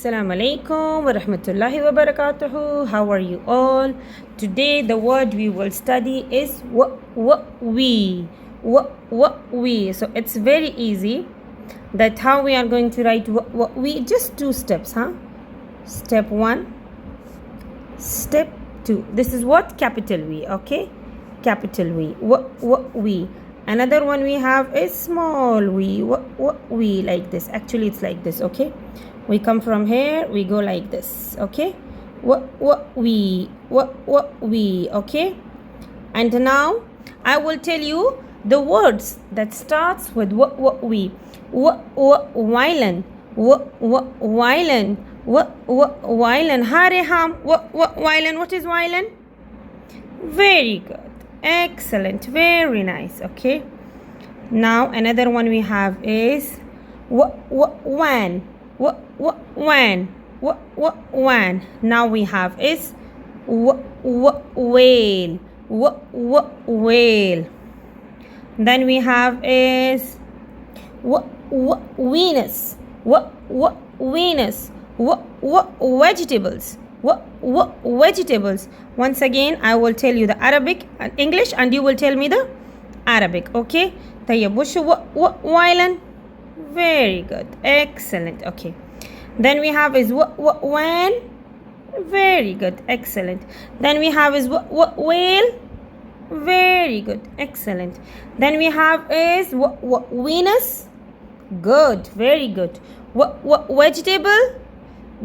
Assalamu alaikum wa rahmatullahi wa barakatuhu. How are you all? Today the word we will study is we. So it's very easy. That how we are going to write we. Just two steps, huh? Step 1, step 2. This is what? Capital V, okay? Capital V. We. Another one we have is small we. We, like this. Actually, it's like this, okay? We come from here, we go like this, okay? We, okay? And now I will tell you the words that starts with we. Violin, violin, hareham, violin. What is violin? Very good, excellent, very nice, okay? Now another one we have is wan. Now we have is whale. Whale. Then we have is Venus. Venus. Vegetables. Vegetables. Once again, I will tell you the Arabic and English, and you will tell me the Arabic. Okay? طيب وش violin? Very good, excellent. Okay, then we have is when. Very good, excellent. Then we have is whale. Very good, excellent. Then we have is Venus. Good, very good. Vegetable.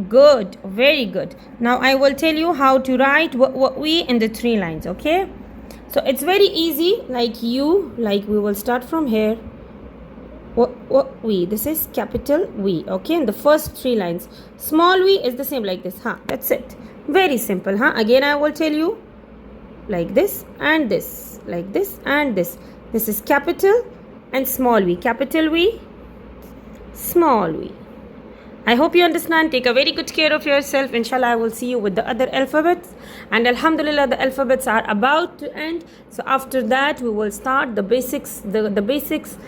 Good, very good. Now I will tell you how to write we in the 3 lines, okay? So it's very easy, like we will start from here. We. This is capital V, okay? In the first 3 lines. Small v is the same like this, huh? That's it. Very simple, huh? Again, I will tell you like this and this, like this and this. This is capital and small v. Capital V, small v. I hope you understand. Take a very good care of yourself. Inshallah, I will see you with the other alphabets. And alhamdulillah, the alphabets are about to end. So after that, we will start the basics, the basics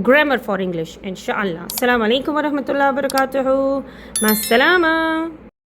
grammar for English. Inshallah. Assalamu alaikum wa rahmatullahi wa barakatuhu. Ma salama.